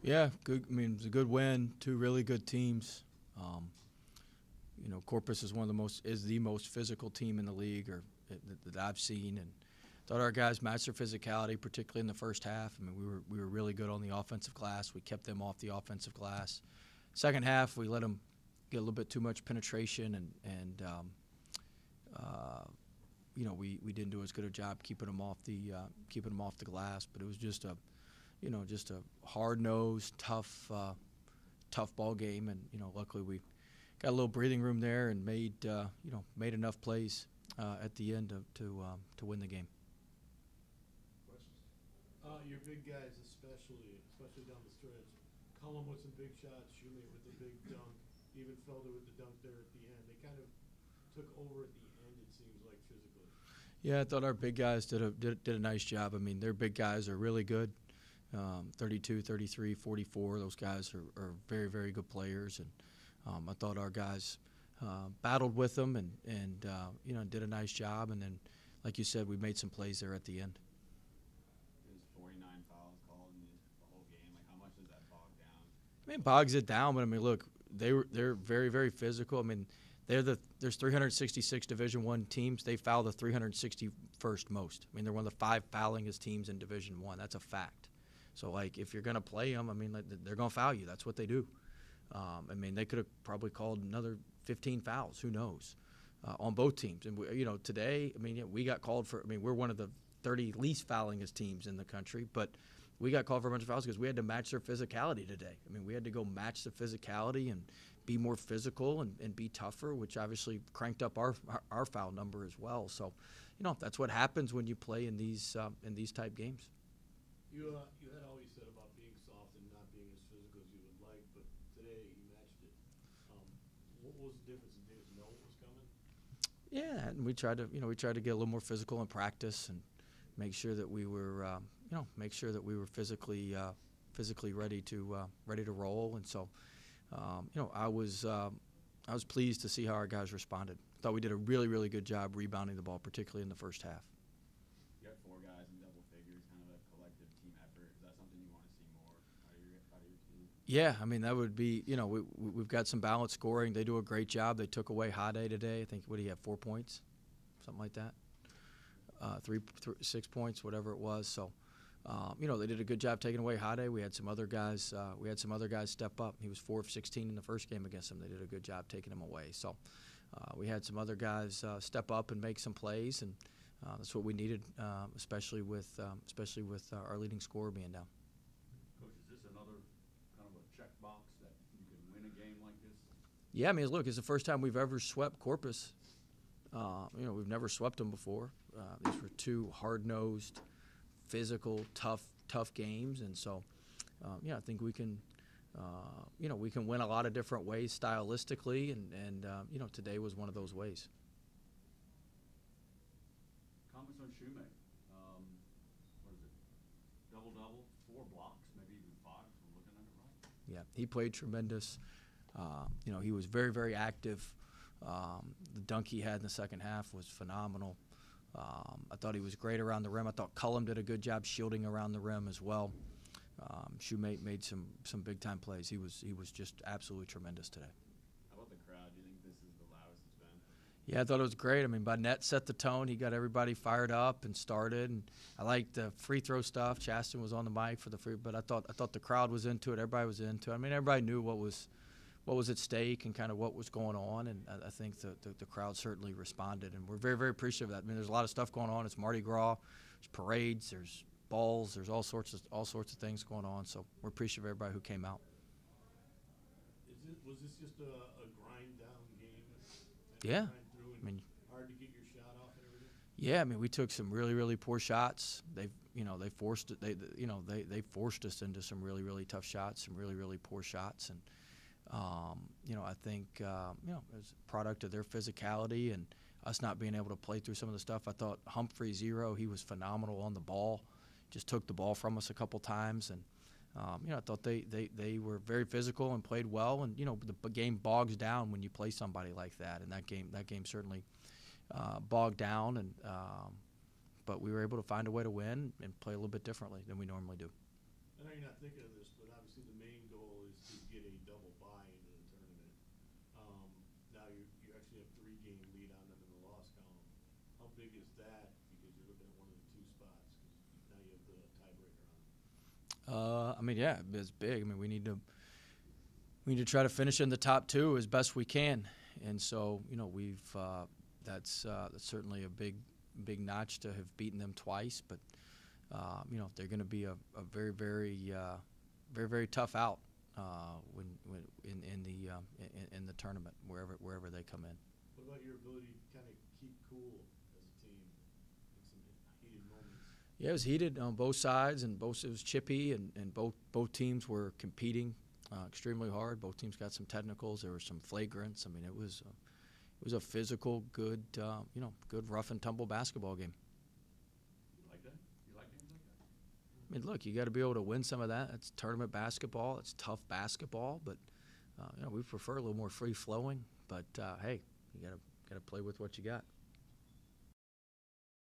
Yeah, good. I mean, it was a good win. Two really good teams. Corpus is the most physical team in the league, or that I've seen, and thought our guys matched their physicality, particularly in the first half. I mean, we were really good on the offensive glass. We kept them off the offensive glass. Second half, we let them get a little bit too much penetration, and we didn't do as good a job keeping them off the glass. But it was just a hard-nosed, tough ball game, and luckily we got a little breathing room there and made enough plays at the end to win the game. Your big guys, especially down the stretch. Cullum with some big shots, Shoemate with the big dunk, even Felder with the dunk there at the end. They kind of took over at the end, it seems like, physically. Yeah, I thought our big guys did a nice job. I mean, their big guys are really good. 32, 33, 44. Those guys are very, very good players, and I thought our guys battled with them and did a nice job. And then, like you said, we made some plays there at the end. There's 49 fouls called in the whole game. Like, how much does that bog down? I mean, it bogs it down, but I mean, look, they're very, very physical. I mean, there's 366 Division I teams. They foul the 361st most. I mean, they're one of the 5 foulingest teams in Division I. That's a fact. So, like, if you're going to play them, I mean, like, they're going to foul you. That's what they do. I mean, they could have probably called another 15 fouls. Who knows? On both teams. And, today, I mean, we got called for – I mean, we're one of the 30 least foulingest teams in the country, but we got called for a bunch of fouls because we had to match their physicality today. I mean, we had to go match the physicality and be more physical and be tougher, which obviously cranked up our foul number as well. So, that's what happens when you play in these type games. You had always said about being soft and not being as physical as you would like, but today you matched it. What was the difference? Did you know what was coming? Yeah, and we tried to get a little more physical in practice and make sure that we were physically ready to roll. And so, I was pleased to see how our guys responded. I thought we did a really, really good job rebounding the ball, particularly in the first half. You got 4 guys in double figures, kind of a collective team effort. Is that something you want to see more out of your team? Yeah, I mean, that would be, we've got some balanced scoring. They do a great job. They took away Hade today. I think, what do you have, 4 points? Something like that. 6 points, whatever it was. So, they did a good job taking away Hade. We had some other guys step up. He was 4 of 16 in the first game against them. They did a good job taking him away. So, we had some other guys step up and make some plays, and that's what we needed, especially with our leading scorer being down. Coach, is this another kind of a checkbox that you can win a game like this? Yeah, I mean, look, it's the first time we've ever swept Corpus. We've never swept them before. These were 2 hard-nosed, physical, tough games, and so, I think we can win a lot of different ways stylistically, and today was one of those ways. Comments on Shoemate. What is it? Double-double, 4 blocks, maybe even 5 if I'm looking at it right. Yeah, he played tremendous. He was very, very active. The dunk he had in the second half was phenomenal. I thought he was great around the rim. I thought Cullum did a good job shielding around the rim as well. Shoemate made some big-time plays. He was just absolutely tremendous today. How about the crowd? Do you think this is the loudest it's been? Yeah, I thought it was great. I mean, Barnett set the tone. He got everybody fired up and started. And I liked the free throw stuff. Chaston was on the mic for the free, but I thought the crowd was into it. Everybody was into it. I mean, everybody knew what was at stake and kind of what was going on, and I think the crowd certainly responded, and we're very, very appreciative of that. I mean, there's a lot of stuff going on. It's Mardi Gras, there's parades, there's balls, there's all sorts of things going on. So we're appreciative of everybody who came out. Was this just a grind down game? Yeah, I mean, hard to get your shot off and everything. Yeah, I mean, we took some really, really poor shots. They forced it. They forced us into some really, really tough shots, some really, really poor shots, and I think it was a product of their physicality and us not being able to play through some of the stuff. I thought Humphrey Zero, he was phenomenal on the ball, just took the ball from us a couple times, and I thought they were very physical and played well. And the game bogs down when you play somebody like that, and that game certainly bogged down. And but we were able to find a way to win and play a little bit differently than we normally do. I know you're not thinking of this, but obviously the get a double bye into the tournament. Now you actually have 3-game lead on them in the loss column. How big is that? Because you're looking at one of the 2 spots. Because now you have the tiebreaker on them. I mean, yeah, it's big. I mean, we need to try to finish in the top 2 as best we can, and so that's certainly a big notch to have beaten them twice. But they're going to be a very very tough out when in the tournament wherever they come in. What about your ability to kind of keep cool as a team in some heated moments? Yeah, it was heated on both sides, and it was chippy, and both teams were competing extremely hard. Both teams got some technicals. There were some flagrants. I mean, it was a physical, good rough and tumble basketball game. You like that? You like games like that? I mean, look, you got to be able to win some of that. It's tournament basketball. It's tough basketball, but we prefer a little more free flowing. But hey, you got to play with what you got.